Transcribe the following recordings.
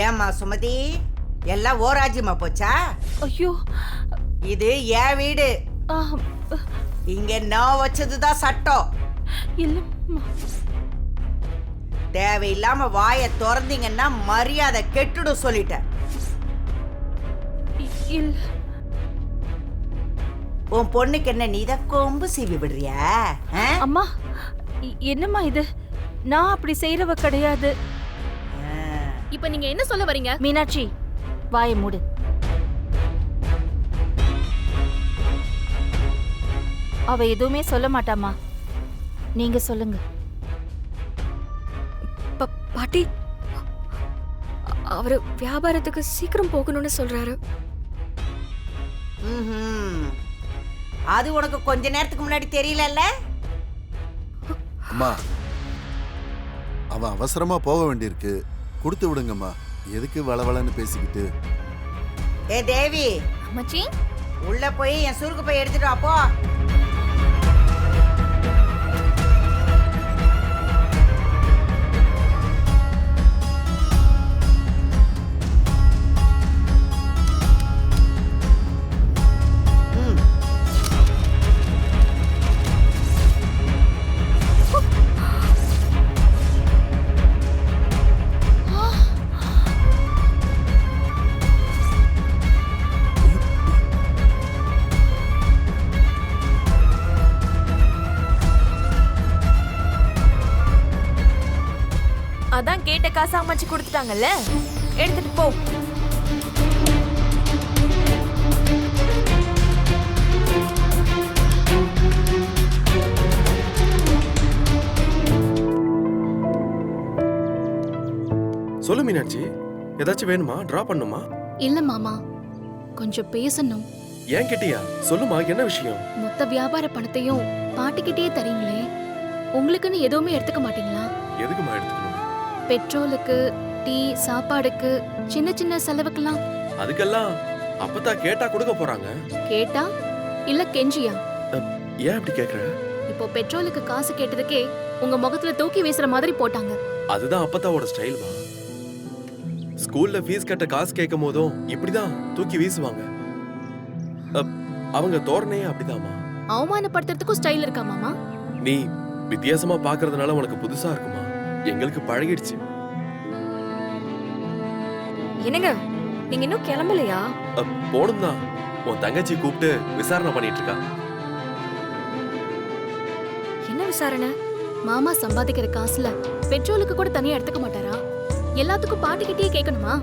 ஏம்மா சுமதி, எல்லாம் ஓராஜ்யமா போச்சா? ஐயோ, இது என் வீடு. ஆ, இங்க நான் வச்சதுதான் சட்டம். இல்லம்மா. தேவையில்லாம வாயை திறந்தீங்கன்னா மரியாதை கெட்டுடும் சொல்லிட்டேன். இல்ல. உன் பொண்ணுக்கு என்ன நீத கொம்பு சீவி விடுறியா? அம்மா, என்னம்மா இது? நான் அப்படி செய்யறவ கிடையாது. இப்ப நீங்க என்ன சொல்ல வரீங்க? மீனாட்சி, வாயை மூடு. அவ எதுவுமே சொல்ல மாட்டாமா, நீங்க சொல்லுங்க. பாட்டி, அவரு வியாபாரத்துக்கு சீக்கிரம் போகணும்னு சொல்றாரு. அது உனக்கு கொஞ்ச நேரத்துக்கு முன்னாடி தெரியலல்ல? அம்மா, அவன் அவசரமா போக வேண்டியிருக்கு, கொடுத்து விடுங்கம்மா. எதுக்கு வளவளன்னு பேசிக்கிட்டு? ஏ தேவி, அம்மாச்சி, உள்ள போய் என் சுருக்கு போய் எடுத்துட்டு வா போ. அதான் கேட்ட காசு அம்மாச்சி கொடுத்துட்டாங்கல்ல, எடுத்துட்டு போ. சொல்லு மீனாட்சி, ஏதாச்சும் வேணுமா? டிரா பண்ணுமா? இல்ல மாமா, கொஞ்சம் பேசணும். ஏன் கேட்டியா? சொல்லுமா, என்ன விஷயம்? மொத்த வியாபார பணத்தையும் பாட்டிக்கிட்டே தரீங்களே, உங்களுக்குன்னு எதுவுமே எடுத்துக்க மாட்டீங்களா? எதுக்குமா எடுத்துக்கணும்? பெட்ரோலுக்கு, டீ, சாப்பாடுக்கு, சின்ன சின்ன செலவுக்கெல்லாம். அதுக்கெல்லாம் அப்பதான் கேட்டா கொடுக்க போறாங்க. கேட்டா இல்ல கெஞ்சியா? ஏன் இப்படி கேக்குற? இப்போ பெட்ரோலுக்கு காசு கேட்டதுக்கே உங்க முகத்துல தூக்கி வீசுற மாதிரி போட்டாங்க. அதுதான் அப்பத்தாவோட ஸ்டைல்மா. ஸ்கூல்ல ஃபீஸ் கட்ட காசு கேட்கும் போதும் இப்படிதான் தூக்கி வீசுவாங்க. அவங்க தோரணையே அப்படிதாமா. அவமானப்படுத்துறதுக்கும் ஸ்டைல் இருக்கா மாமா? நீ வித்தியாசமா பாக்குறதுனால உனக்கு புதுசா இருக்குமா? எங்களுக்கு பழகிடுச்சு. என்னங்க, நீங்க இன்னும் கிளம்பலையா? போடும் தான். உன் தங்கச்சி கூப்பிட்டு விசாரணை பண்ணிட்டு இருக்கா. என்ன விசாரணை? மாமா சம்பாதிக்கிற காசுல பெட்ரோலுக்கு கூட தனியா எடுத்துக்க மாட்டாரா? எல்லாத்துக்கும் பாட்டிக்கிட்டே கேட்கணுமா?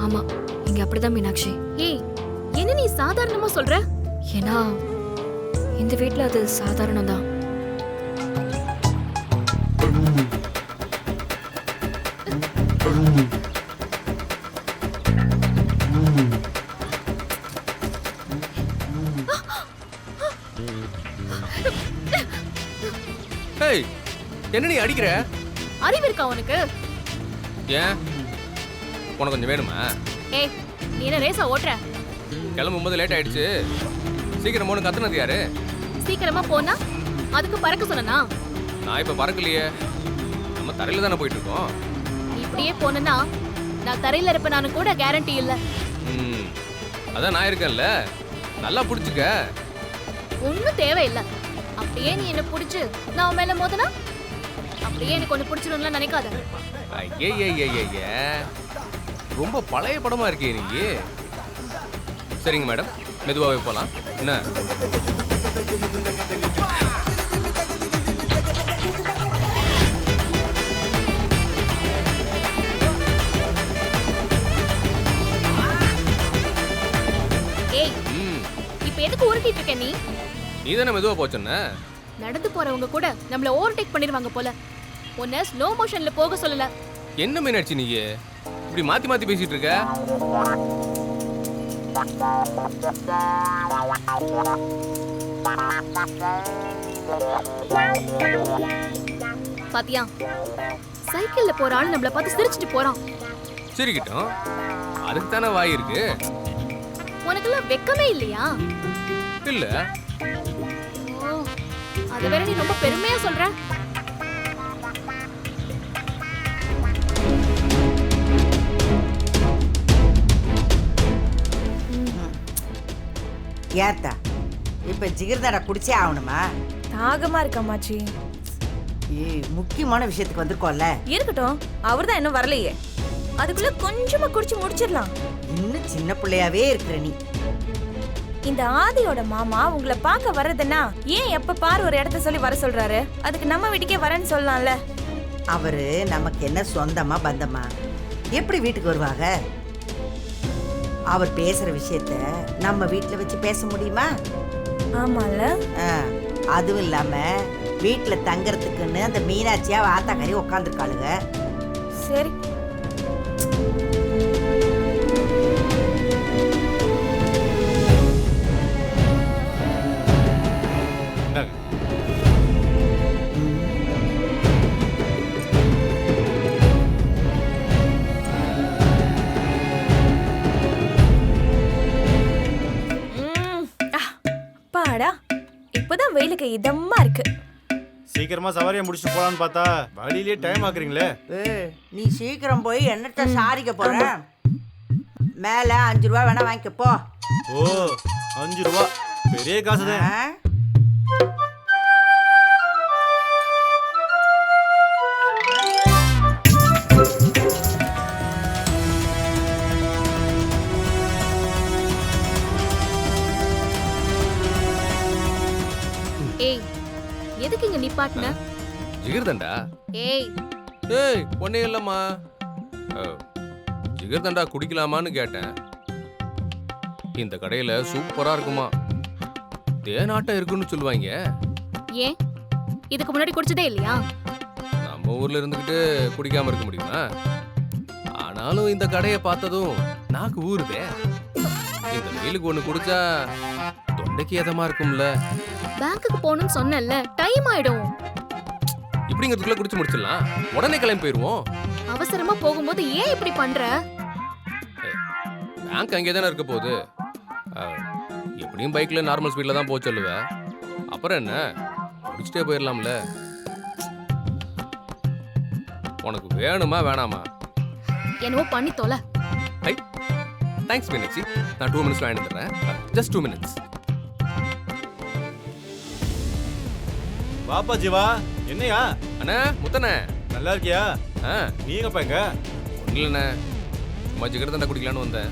ஆமா, இங்க அப்படிதான் மீனாட்சி. ஏய், என்ன நீ சாதாரணமா சொல்ற? ஏன்னா இந்த வீட்ல அது சாதாரணம் தான். என்ன நீ அடிக்கிற? அறிவு இருக்கா உனக்கு? ஏன், உனக்கு கொஞ்சம் வேணுமா? ஏய், நீ என்ன ரேசா ஓட்டுற? கிளம்பும்போது லேட் ஆயிடுச்சு, சீக்கிரம் போன கத்துனது யாரு? சீக்கிரமா போனா அதுக்கு பறக்க சொன்னா? நான் இப்ப பறக்கலையே, நம்ம தரையில தானே போயிட்டு இருக்கோம். நீ இப்படியே போனா நான் தரையில இருப்ப நானு கூட கேரண்டி இல்ல. அதான் நான் இருக்கேன்ல, நல்லா புடிச்சுக்க. ஒன்னும் தேவையில்லை. அப்படியே நீ என்ன புடிச்சு நான் உன் மேல மோதனா அப்படியே எனக்கு ஒண்ணு பிடிச்சிடும்லாம் நினைக்காத. ஐயே, ரொம்ப பழைய படமா இருக்கே நீங்க. சரிங்க மேடம், மெதுவாகவே போலாம். என்ன? ஏய், இப்ப எதுக்கு உருட்டிட்டு இருக்க நீ? நீ தானே மெதுவா போச்சுன்ன. நடந்து போறவங்க கூட நம்மள ஓவர்டேக் பண்ணிடுவாங்க போல. உன்னை ஸ்லோ மோஷன்ல போக சொல்லல. என்ன மீனாட்சி நீ இப்படி மாத்தி மாத்தி பேசிட்டு இருக்க? பாத்தியா, சைக்கிள்ல போற ஆளு நம்மள பார்த்து சிரிச்சிட்டு போறான். சிரிக்கிட்டோம், அதுக்கு தானே வாய் இருக்கு. உனக்கெல்லாம் வெக்கமே இல்லையா? இல்ல. அது வேற நீ ரொம்ப பெருமையா சொல்ற. ஏத்தா இப்ப ஜிகிர்தண்டா குடிச்சே ஆகணுமா? தாகமா இருக்கு அம்மாச்சி. ஏய், முக்கியமான விஷயத்துக்கு வந்திருக்கோம்ல. இருக்கட்டும், அவர்தான் இன்னும் வரலையே. அதுக்குள்ள கொஞ்சமா குடிச்சு முடிச்சிடலாம். இன்னும் சின்ன பிள்ளையாவே இருக்கிற நீ. இந்த ஆதியோட மாமா உங்களை பார்க்க வர்றதுன்னா ஏன் எப்ப பாரு ஒரு இடத்த சொல்லி வர சொல்றாரு? அதுக்கு நம்ம வீட்டுக்கே வரேன்னு சொல்லலாம்ல. அவரு நமக்கு என்ன சொந்தமா பந்தமா? எப்படி வீட்டுக்கு வருவாங்க? அவர் பேசுற விஷயத்த நம்ம வீட்டுல வச்சு பேச முடியுமா? ஆமால. ஆ, அதுவும் இல்லாம வீட்டுல தங்கறதுக்குன்னு அந்த மீனாட்சியா ஆத்தாக்காரி உட்காந்துருக்காளுங்க. சரி, பாடா இப்பதான் வெயிலுக்கு இதமா இருக்கு. சீக்கிரமா சவாரியை முடிச்சுட்டு போலான்னு பார்த்தா வழியிலேயே டைம் ஆக்குறீங்களே. நீ சீக்கிரம் போய் என்னத்த சாரிக்க போற? மேல 5 ரூபா வேணா வாங்கிக்க போ. ஓ 5 ரூபா பெரிய காசு தான். ஆ? ஏய், எதுக்கு இங்க நிப்பாட்டின? ஜிகிர்தண்டா ஏய், ஏய் ஒன்னே இல்லம்மா. ஜிகிர்தண்டா குடிக்கலாமான்னு கேட்டேன். இந்த கடையில சூப்பரா இருக்குமா, தேனாட்டம் இருக்குன்னு சொல்லுவாங்க. ஏன் இதுக்கு முன்னாடி குடிச்சதே இல்லையா? நம்ம ஊர்ல இருந்துகிட்டு குடிக்காம இருக்க முடியுமா? ஆனாலும் இந்த கடையை பார்த்ததும் நாக்கு ஊறுதே. இந்த வெயிலுக்கு ஒண்ணு குடிச்சா தொண்டைக்கு எதமா இருக்கும்ல. பேங்க்குக்கு போகணும்னு சொன்னேன்ல, டைம் ஆயிடும். இப்படிங்கிறதுக்குள்ள குடிச்சு முடிச்சிடலாம், உடனே கிளம்பி போயிருவோம். அவசரமா போகும்போது ஏன் இப்படி பண்ற? பேங்க் அங்கே தானே இருக்க போகுது. எப்படியும் பைக்ல நார்மல் ஸ்பீட்ல தான் போக சொல்லுவேன். அப்புறம் என்ன, குடிச்சிட்டே போயிடலாம்ல. உனக்கு வேணுமா வேணாமா? என்னவோ பண்ணி தொலை. ஐ தேங்க்ஸ் மீனாட்சி, நான் 2 மினிட்ஸ் வாங்கிட்டு வந்துடுறேன். Just 2 minutes. வாப்பா ஜீவா, என்னையா அண்ணா முத்தண்ணே, நல்லா இருக்கியா? ஆ நீங்கப்பா எங்க? ஒன்றும் இல்லைண்ணே, சும்மா ஜிகிர்தண்டா குடிக்கலான்னு வந்தேன்.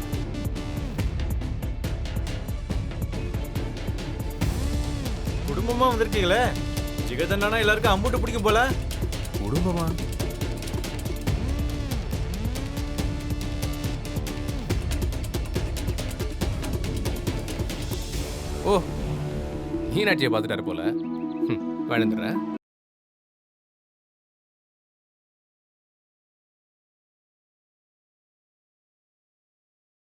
குடும்பமா வந்திருக்கீங்களே, ஜிகதண்டானா எல்லாருக்கும் அம்புட்டு பிடிக்கும் போல. குடும்பமா? ஓ மீனாட்சியை பார்த்துட்டாரு போல. வேணுந்துடுறேன்.